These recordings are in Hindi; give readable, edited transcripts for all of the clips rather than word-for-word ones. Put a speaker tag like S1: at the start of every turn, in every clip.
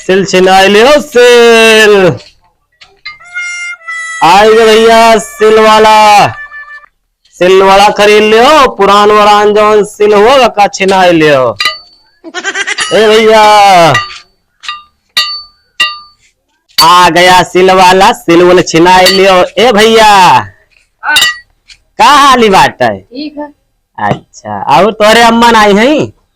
S1: सिल छिना लियो सिल। आएगा भैया सिल वाला खरीद लियो। पुरान वरान जो सिल होगा का छिना लियो। ए भैया आ गया सिल वाला छिना लियो। ए भैया का हाली बात है?
S2: ठीक है।
S1: अच्छा और तोरे अम्मा आई है?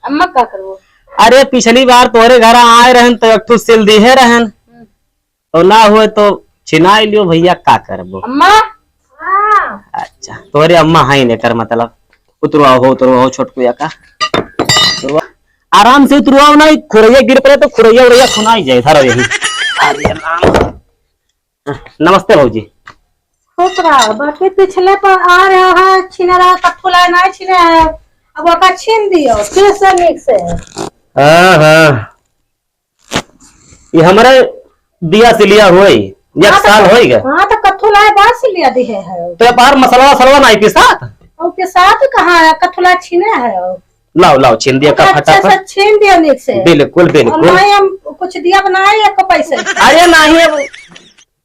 S2: अम्मा क्या करो?
S1: अरे पिछली बार तोरे घर आए रहन तो एक ठू सिल दिए रहन तो ना हुए तो छिना लियो भैया का करबो।
S2: अम्मा
S1: अच्छा तोरे अम्मा है ने कर मतलब उतरवाओ छोटकुया का आराम से उतरवाओ नहीं खुरैया गिर पड़े तो खुरैया उड़ैया सुनाई जाए धरो यही। अरे राम नमस्ते भाजी।
S2: खुश रहो। बाकी पिछले पर आ रहा है छीना रहा कठुला नहीं छीने है अब ओका छीन दियो फिर से नीक से।
S1: हाँ ये हमारे दिया से लिया हुआ एक साल हो गया।
S2: हाँ तो कठुला बात से लिया दी है
S1: तो बाहर मसाला नहीं पिसा
S2: और के साथ कहाँ है कठुला छीने है।
S1: लाओ छीन दिया का फटाफट
S2: छीन दिया नीक से।
S1: बिल्कुल
S2: नहीं हम कुछ दिया बनाए एक पैसे।
S1: अरे नहीं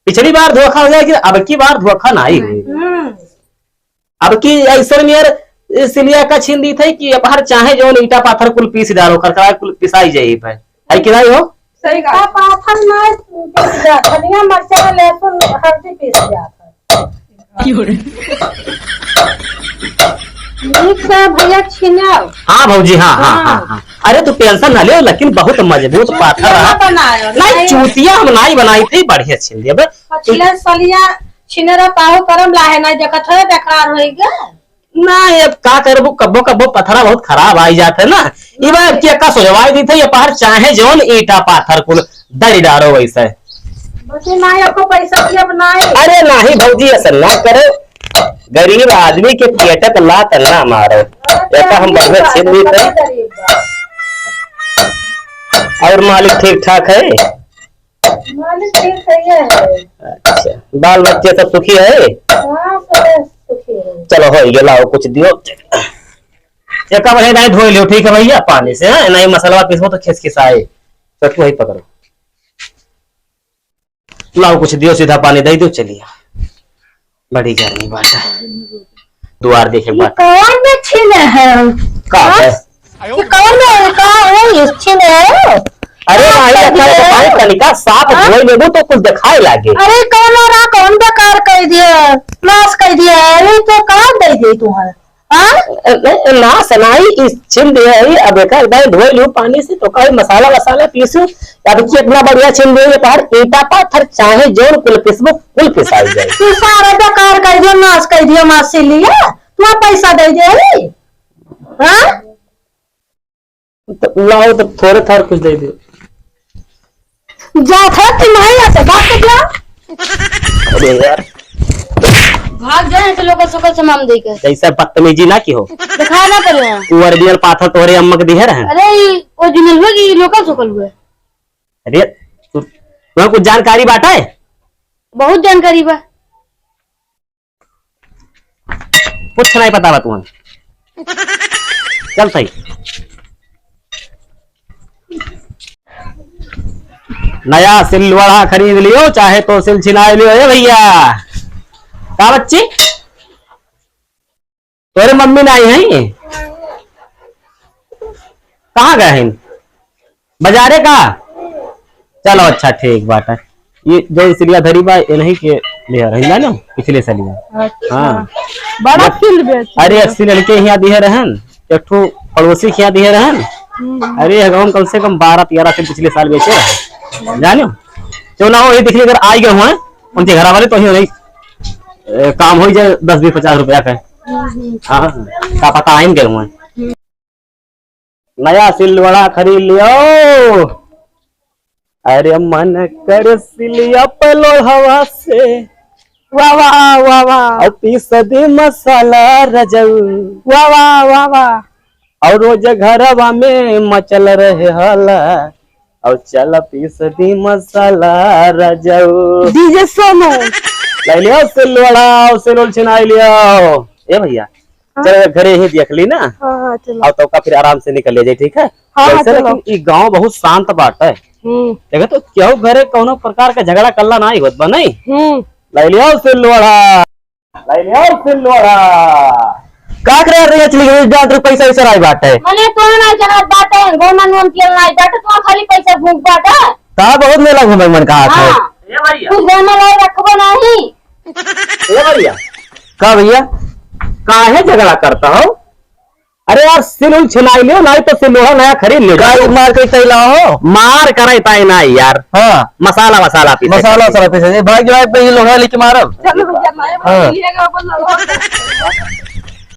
S1: पिछली बार धोखा हो गया कि अब की बार धोखा नहीं हुई। अब की ऐसा नियर सिलिया का छीन दी थी कि बाहर चाहे जो ईटा पाथर कुल पीस डालो कर कुल पिसाई जाई पे है कि नहीं हो?
S2: सही कहा। पाथर नहीं पीस जा धनिया मिर्चा लहसुन हल्दी पीस जाता नीक से भैया छीना। हाँ
S1: भौजी हाँ। अरे तू टेंशन ना ले लेकिन बहुत मजबूत पाथर रहा। नहीं चूतिया हम नहीं बनाई थी बढ़िया छीन दिया।
S2: पिछले सलिया छिनेरा पाहो करम लाहे ना जगत है बेकार होएगा
S1: ना। अब का करबो कब्बो पथरा बहुत खराब आई जाते ना ये बार क्या का सोचवाई दी थी ये पार चाहे जोन ईटा पाथर कुल दरी डारो वैसे
S2: बसे ना आपको पैसा दिया बनाए।
S1: अरे नहीं भौजी ऐसा ना करो गरीब आदमी के पेटक लात ना मारो ऐसा हम बढ़िया छीन दी थे। और मालिक ठीक ठाक है?
S2: मालिक ठीक है।
S1: अच्छा बाल बच्चे सब सुखी है?
S2: हाँ सब सुखी है।
S1: चलो हो गया लाओ कुछ दियो एक बढ़िया नहीं धो लियो ठीक है भैया पानी से। नहीं मसाला पीसो तो खिसखिसाए चटू वही पकड़ो लाओ कुछ दियो सीधा पानी दे दो चलिए बड़ी गर्मी बात है द्वार देखे बात
S2: कौन में छीने है
S1: का है
S2: ये कौन में का है ये छीने है।
S1: अरे भाई अच्छा तो तनिका साफ धोई लेबो तो कुछ दिखाई लागे।
S2: अरे कौन रहा कौन बेकार कर दिया नाश कर दिया अरे तो कहां दे दे तू है हां
S1: ना सनाई इस छिन दे है अब एक बार धोई लो पानी से तो कोई मसाला पीसो अब की इतना बढ़िया छिन दे बाहर ईटा पाथर चाहे जोन कुल पिसबो कुल पिसाई जाए।
S2: तू सारा बेकार कर दिया नाश कर दिया मां से लिया तू पैसा दे दे हां
S1: तो लाओ तो थोड़े कुछ दे दो
S2: जा था कि नहीं आते बात कर।
S1: अरे यार
S2: भाग जाए तो लोग सकल से माम देके
S1: जैसा बदतमीजी ना की हो
S2: दिखा ना करे
S1: तू ओरिजिनल पाथर तोरे अम्मा के दिए रहे।
S2: अरे ओरिजिनल हुआ कि लोकल सकल हुआ?
S1: अरे तुम्हें कुछ जानकारी बांटा है?
S2: बहुत जानकारी बा।
S1: कुछ नहीं पता बा तुम्हें चल सही नया सिलवड़ा खरीद लियो चाहे तो सिल छिना लियो। ए भैया का बच्ची तोरे मम्मी नहीं है कहाँ गए हैं बाजारे का? चलो अच्छा ठीक बात है ये जो सिलिया धरी बा ये नहीं के ले रही ना पिछले सलिया।
S2: अच्छा।
S1: हाँ
S2: बड़ा सिल बेच
S1: अरे अस्सी लड़के यहाँ दिए रहन एक ठो पड़ोसी के यहाँ दिए रहन। अरे गाँव कम से कम 12-13 से पिछले साल बेचे रहे जानो क्यों ना हो ये दिखने अगर आ गए हुए उनके घर वाले तो ही नहीं काम हो जाए 10-20-50 रुपया का। हाँ का पता आइन गए हुए नया सिलवड़ा खरीद लियो। अरे मन कर सिलिया पलो हवा से
S2: वाह वाह वाह वाह
S1: पीस दे मसाला रजऊ
S2: वाह वाह वाह वाह
S1: और रोज घरवा में मचल रहे हला और चल पीस दी मसाला रजऊ
S2: डीजे सोनू
S1: ले लियो सिलवड़ा सिलोल छिनाई लियो। ए भैया चल घरे ही देख ली ना
S2: हाँ चलो
S1: और तो का फिर आराम से निकल ले जाए ठीक है।
S2: हाँ,
S1: वैसे लेकिन ये गांव बहुत शांत बाट है देखो तो क्यों घरे कोनो प्रकार का झगड़ा कल्ला ना होत बा नहीं। लाई लिया सिल्लोड़ा, लाई लिया सिल्लोड़ा। का करे रे चली गई डांट पैसा इसे राई बाटे
S3: मने तो ना जगत बाटे गोमन मन तेल ना बाटे तो खाली पैसा भूख बाटे
S1: ता बहुत मेला घूमे मन का है।
S3: ए भैया तू घर में लाई रखबो नहीं।
S1: ए भैया का भैया काहे झगड़ा करता हो? अरे यार सिल छिनाई लियो नहीं तो सिलोड़ा नया खरीद ले। गाय मार के तैला हो मार करे ताई नहीं यार। हाँ मसाला मसाला पीसे मसाला मसाला पीसे भाई जो पे लोहा लेके मारब।
S2: चलो भैया मारे बोलिएगा अपन लोग